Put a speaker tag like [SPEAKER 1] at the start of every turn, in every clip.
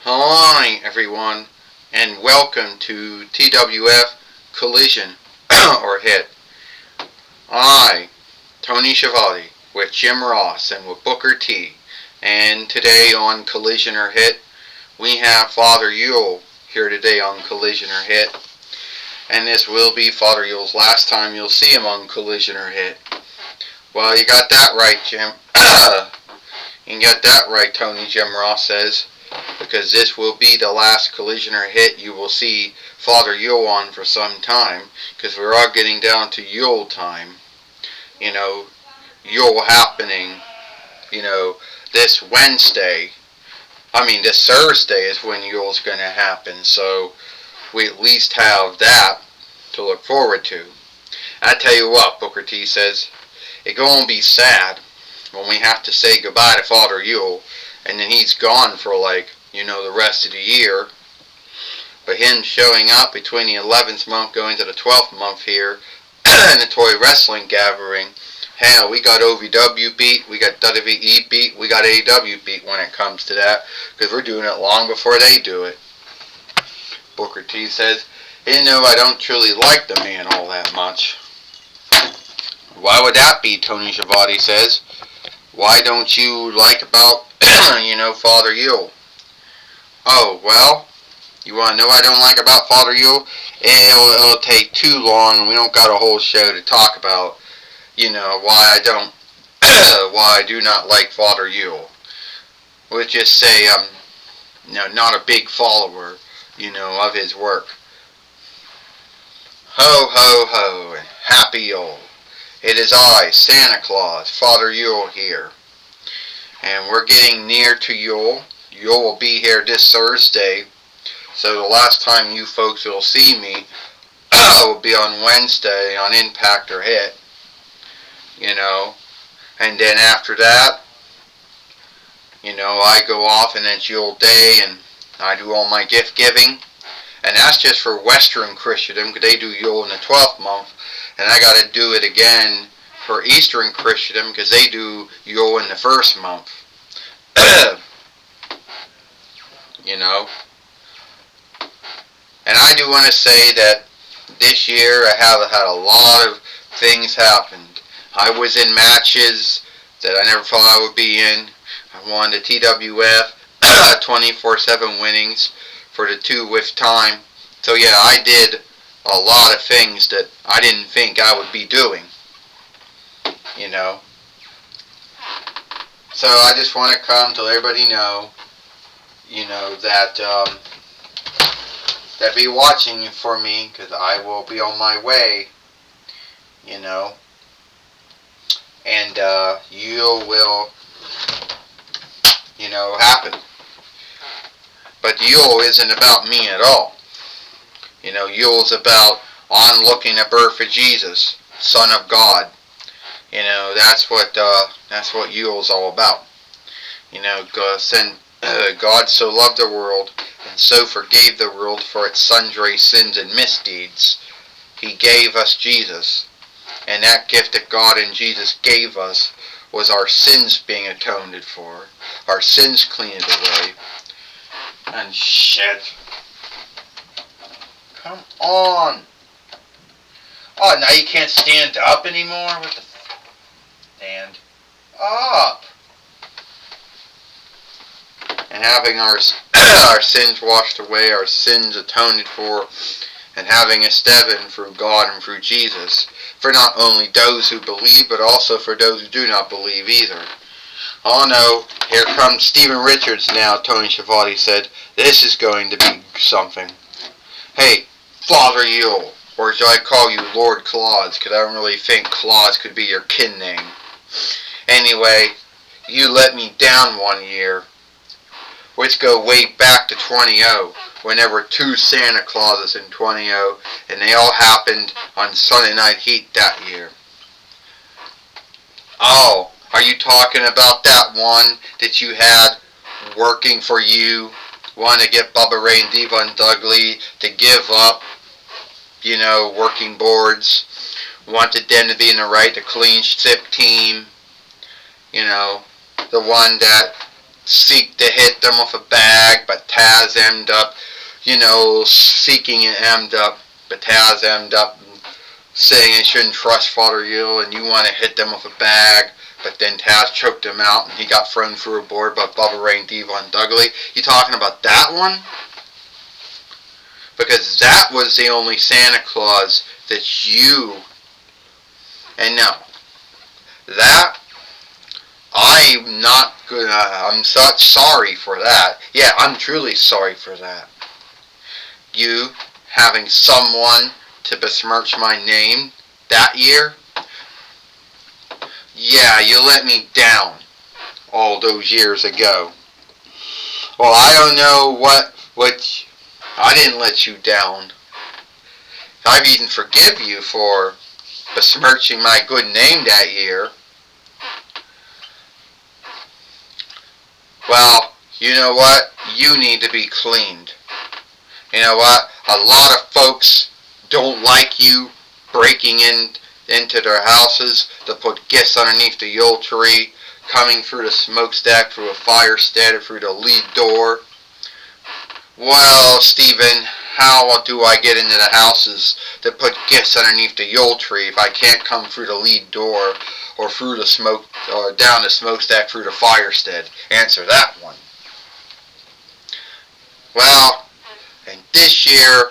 [SPEAKER 1] Hi everyone, and welcome to TWF Collision or Hit. I, Tony Schiavone, with Jim Ross and with Booker T. And today on Collision or Hit, we have Father Yule here today on Collision or Hit. And this will be Father Yule's last time you'll see him on Collision or Hit. Well, you got that right, Jim. You got that right, Tony, Jim Ross says. Because this will be the last Collision or Hit you will see Father Yule on for some time, because we're all getting down to Yule time. Yule happening, this this Thursday is when Yule's going to happen, so we at least have that to look forward to. I tell you what, Booker T says, it's going to be sad when we have to say goodbye to Father Yule, and then he's gone for the rest of the year. But him showing up between the 11th month going to the 12th month here in the toy wrestling gathering, hell, we got OVW beat, we got WWE beat, we got AEW beat when it comes to that, because we're doing it long before they do it. Booker T says, I don't truly like the man all that much. Why would that be, Tony Schiavone says. Why don't you like about, Father Yule? Oh, well, you want to know what I don't like about Father Yule? It'll take too long, and we don't got a whole show to talk about, why I do not like Father Yule. We'll just say I'm, not a big follower, of his work. Ho, ho, ho, and happy Yule. It is I, Santa Claus, Father Yule here. And we're getting near to Yule. Yule will be here this Thursday. So the last time you folks will see me will be on Wednesday on Impact or Hit. And then after that, I go off and it's Yule Day and I do all my gift giving. And that's just for Western Christendom, because they do Yule in the 12th month. And I got to do it again for Eastern Christendom, because they do Yule in the 1st month. And I do want to say that this year I have had a lot of things happen. I was in matches that I never thought I would be in. I won the TWF 24/7 winnings for the 2 with time. So yeah, I did a lot of things that I didn't think I would be doing. So I just want to come to let everybody know, that be watching for me, because I will be on my way, and you will, happen. But Yule isn't about me at all. Yule's about on looking at birth of Jesus, Son of God. That's what Yule's all about. God so loved the world, and so forgave the world for its sundry sins and misdeeds. He gave us Jesus, and that gift that God and Jesus gave us was our sins being atoned for, our sins cleaned away. And shit. Come on. Oh, now you can't stand up anymore? What the stand up. And having our sins washed away, our sins atoned for, and having us heaven through God and through Jesus, for not only those who believe, but also for those who do not believe either. Oh no, here comes Stephen Richards now, Tony Schiavone said. This is going to be something. Hey, Father Yule, or shall I call you Lord Claus, because I don't really think Claus could be your kin name. Anyway, you let me down one year. Let's go way back to 20-0, when there were 2 Santa Clauses in 20-0, and they all happened on Sunday Night Heat that year. Oh, are you talking about that one that you had working for you, wanting to get Bubba Ray and Devon Dudley to give up, working boards, wanted them to be in the right to clean ship team, the one that seeked to hit them with a bag, but Taz ended up, seeking it ended up, but Taz ended up saying you shouldn't trust Father Yule and you want to hit them with a bag, but then Taz choked him out and he got thrown through a board by Bubba Ray, Devon Dudley. You talking about that one? Because that was the only Santa Claus that you, and no, that, I'm such sorry for that. Yeah, I'm truly sorry for that. You having someone to besmirch my name that year? Yeah, you let me down all those years ago. Well, I don't know what I didn't let you down. I've even forgive you for besmirching my good name that year. Well, you know what? You need to be cleaned. You know what? A lot of folks don't like you breaking into their houses to put gifts underneath the Yule tree, coming through the smokestack, through a fire stead, through the lead door. Well, Stephen, how do I get into the houses to put gifts underneath the Yule tree if I can't come through the lead door or through the smoke, or down the smokestack through the fire stead? Answer that one. Well, and this year,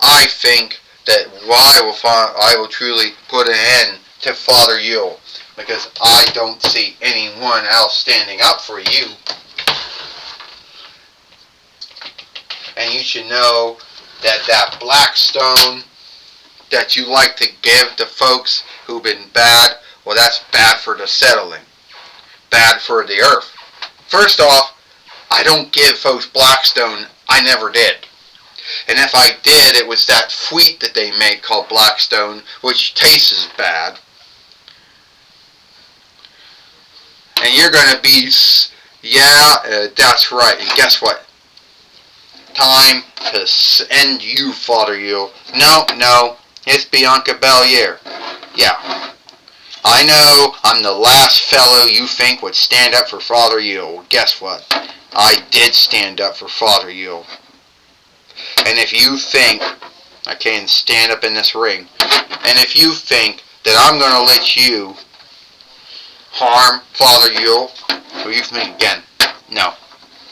[SPEAKER 1] I think that I will truly put an end to Father Yule, because I don't see anyone else standing up for you. And you should know that Blackstone that you like to give to folks who've been bad, well, that's bad for the settling, bad for the earth. First off, I don't give folks Blackstone. I never did. And if I did, it was that wheat that they make called Blackstone, which tastes bad. And you're going to be, that's right. And guess what? Time to end you, Father Yule. No, it's Bianca Belair. Yeah. I know I'm the last fellow you think would stand up for Father Yule. Well, guess what? I did stand up for Father Yule. And if you think I can stand up in this ring, and if you think that I'm going to let you harm Father Yule, well, you think again. No,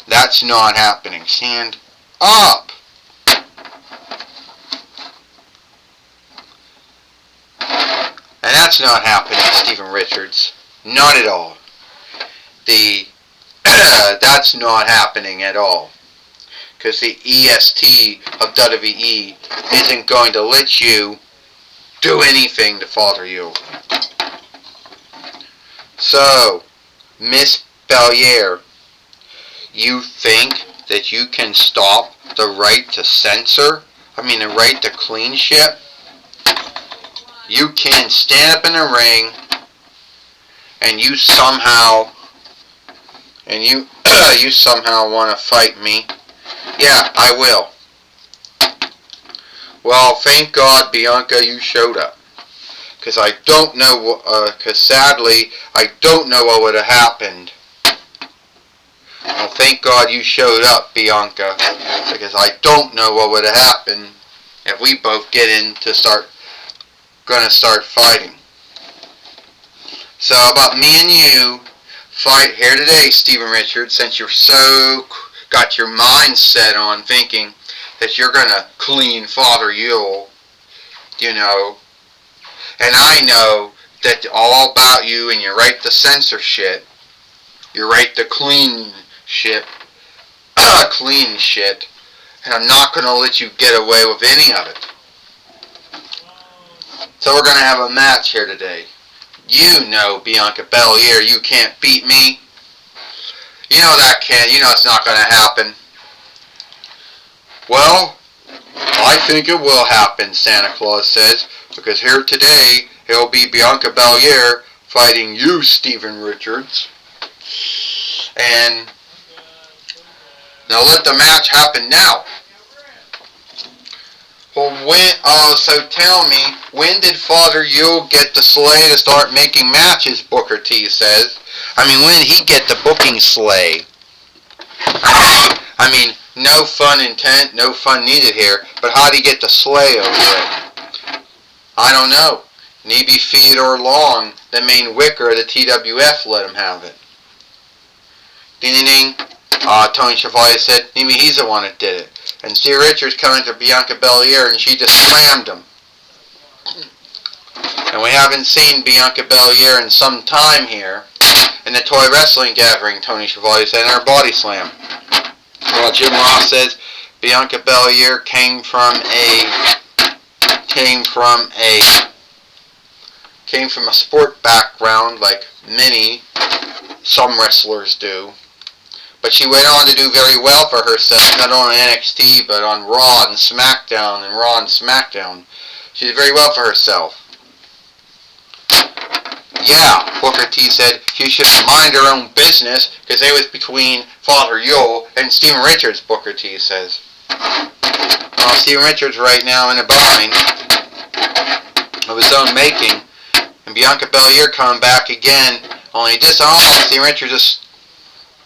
[SPEAKER 1] that's not happening. Stand up. And that's not happening, Stephen Richards. Not at all. That's not happening at all. Because the EST of WWE isn't going to let you do anything to Father Yule. So, Miss Belair, you think that you can stop the right to censor? The right to clean shit? You can stand up in the ring and you somehow want to fight me. Yeah, I will. Well, thank God, Bianca, you showed up. Because I don't know, sadly, I don't know what would have happened. Well, thank God you showed up, Bianca. Because I don't know what would have happened if we both gonna start fighting. So, about me and you fight here today, Stephen Richards, since you're so got your mind set on thinking that you're gonna clean Father Yule, and I know that all about you and your right to censor shit, your right to clean shit, and I'm not gonna let you get away with any of it. So we're gonna have a match here today. You know, Bianca Belair, you can't beat me. You know it's not going to happen. Well, I think it will happen, Santa Claus says, because here today, it'll be Bianca Belair fighting you, Stephen Richards. And now let the match happen now. Well, so tell me, when did Father Yule get the sleigh to start making matches, Booker T says? When did he get the booking sleigh? I mean, no fun intent, no fun needed here, but how'd he get the sleigh over it? I don't know. Maybe Theodore Long, the main wicker of the TWF, let him have it. Ding ding ding. Tony Chevalier said, maybe he's the one that did it. And Steve Richards coming to Bianca Belair and she just slammed him. And we haven't seen Bianca Belair in some time here. In the toy wrestling gathering, Tony Chevalier said, in her body slam. Well, Jim Ross says Bianca Belair came from a sport background like some wrestlers do. But she went on to do very well for herself, not only in NXT, but on Raw and SmackDown. She did very well for herself. Yeah, Booker T said she should mind her own business, because they was between Father Yule and Steven Richards, Booker T says. Well, Steven Richards right now in a bind of his own making, and Bianca Belair coming back again, only Steven Richards just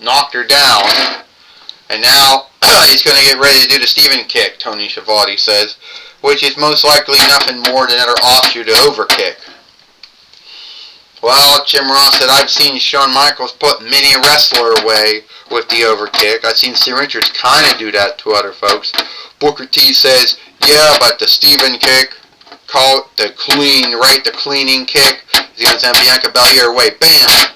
[SPEAKER 1] knocked her down, and now he's going to get ready to do the Steven kick, Tony Schiavone says, which is most likely nothing more than another offshoot of overkick. Well, Jim Ross said, I've seen Shawn Michaels put many a wrestler away with the overkick. I've seen Steven Richards kind of do that to other folks. Booker T says, yeah, but the Steven kick, call it the cleaning kick, he's going to send Bianca Belair away. Bam!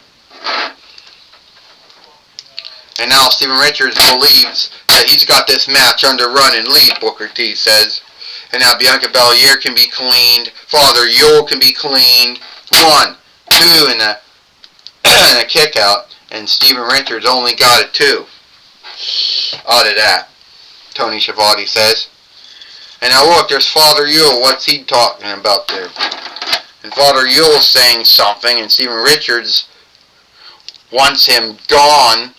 [SPEAKER 1] And now Steven Richards believes that he's got this match under run and lead, Booker T says. And now Bianca Belair can be cleaned. Father Yule can be cleaned. 1, 2, and a kick out. And Steven Richards only got it 2. Out of that, Tony Schiavone says. And now look, there's Father Yule. What's he talking about there? And Father Yule's saying something, and Steven Richards wants him gone.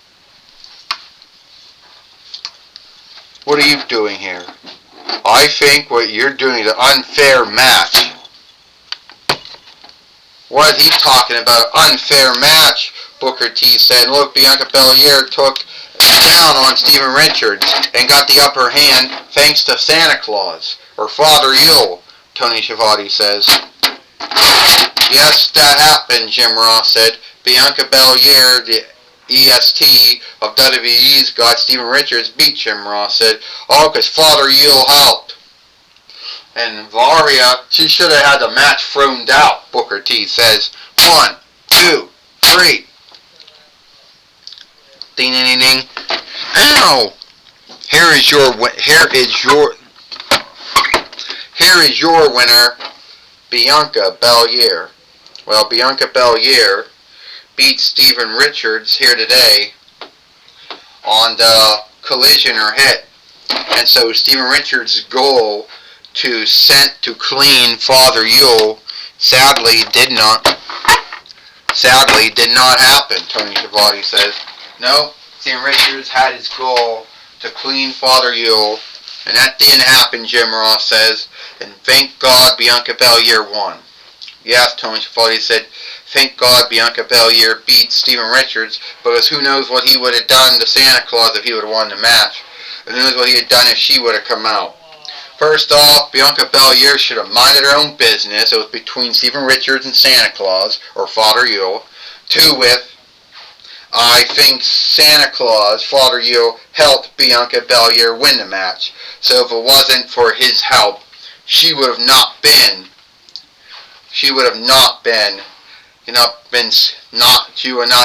[SPEAKER 1] What are you doing here? I think what you're doing is an unfair match. What is he talking about? Unfair match, Booker T said. Look, Bianca Belair took down on Steven Richards and got the upper hand thanks to Santa Claus, or Father Yule, Tony Schiavone says. Yes, that happened, Jim Ross said. Bianca Belair, the EST of WWE's got Steven Richards beat, Jim Ross said. Oh, because Father Yule helped. And Varia, she should have had the match thrown out, Booker T says. 1, 2, 3. Ding, ding, ding. Ow! Here is your winner, Bianca Belair. Well, Bianca Belair beat Steven Richards here today on the collision or hit. And so Steven Richards' goal to clean Father Yule sadly did not happen, Tony Schiavone says. No, Steven Richards had his goal to clean Father Yule, and that didn't happen, Jim Ross says. And thank God Bianca Belair won. Yes, Tony Schiavone said, thank God Bianca Belair beat Steven Richards, because who knows what he would have done to Santa Claus if he would have won the match. And who knows what he had done if she would have come out. First off, Bianca Belair should have minded her own business. It was between Steven Richards and Santa Claus, or Father Yule. 2 with, I think Santa Claus, Father Yule, helped Bianca Belair win the match. So if it wasn't for his help, she would not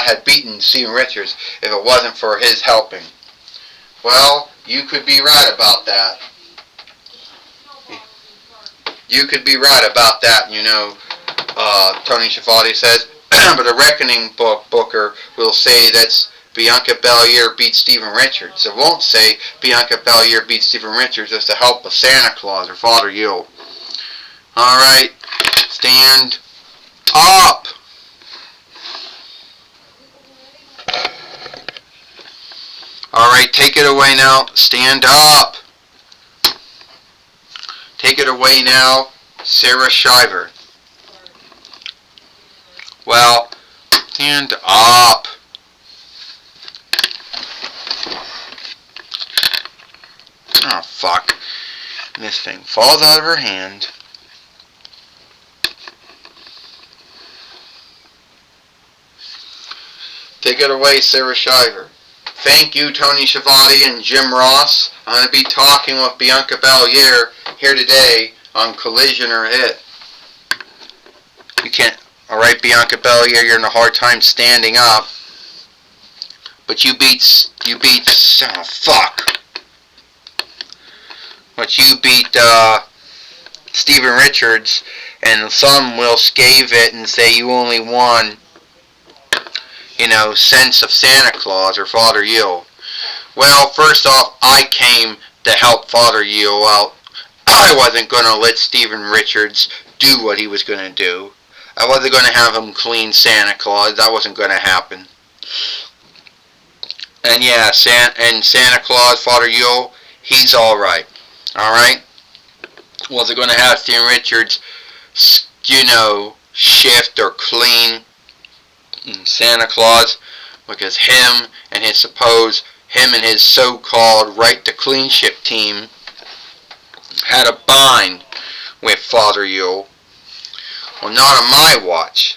[SPEAKER 1] have beaten Steven Richards if it wasn't for his helping. Well, you could be right about that. You could be right about that, Tony Schiavone says. But the Reckoning Booker will say that's Bianca Belair beat Steven Richards. It won't say Bianca Belair beat Steven Richards with the help of Santa Claus or Father Yule. Alright, stand up. Alright, take it away now. Stand up. Take it away now, Sarah Shiver. Well, stand up. Oh, fuck. And this thing falls out of her hand. Take it away, Sarah Shiver. Thank you, Tony Schiavone and Jim Ross. I'm going to be talking with Bianca Belair here today on Collision or Hit. You can't... Alright, Bianca Belair, you're in a hard time standing up. But you beat... Oh, fuck. But you beat, Steven Richards, and some will scave it and say you only won, sense of Santa Claus or Father Yule. Well, first off, I came to help Father Yule out. I wasn't going to let Steven Richards do what he was going to do. I wasn't going to have him clean Santa Claus. That wasn't going to happen. And yeah, Santa Claus, Father Yule, he's alright. Alright? Wasn't going to have Steven Richards, shift or clean Santa Claus, because him and his so-called right to cleanship team had a bind with Father Yule. Well, not on my watch.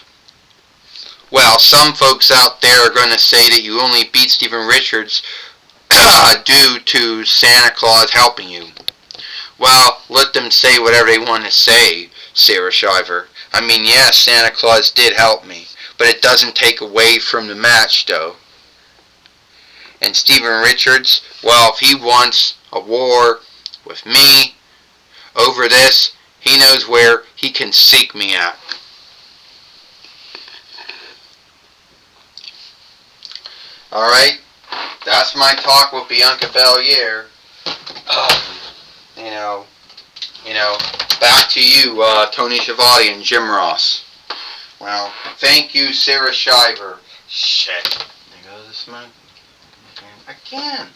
[SPEAKER 1] Well, some folks out there are going to say that you only beat Steven Richards due to Santa Claus helping you. Well, let them say whatever they want to say, Sarah Shiver. I mean, yes, Santa Claus did help me, but it doesn't take away from the match, though. And Steven Richards, well, if he wants a war with me over this, he knows where he can seek me at. Alright, that's my talk with Bianca Belair. Back to you, Tony Schiavone and Jim Ross. Well, thank you, Sarah Shiver. Shit. There goes the smoke. Again.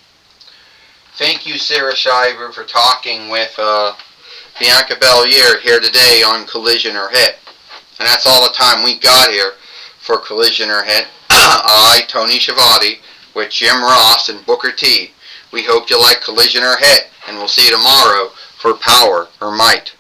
[SPEAKER 1] Thank you, Sarah Shiver, for talking with Bianca Belair here today on Collision or Hit. And that's all the time we got here for Collision or Hit. I, Tony Schiavone, with Jim Ross and Booker T. We hope you like Collision or Hit, and we'll see you tomorrow for Power or Might.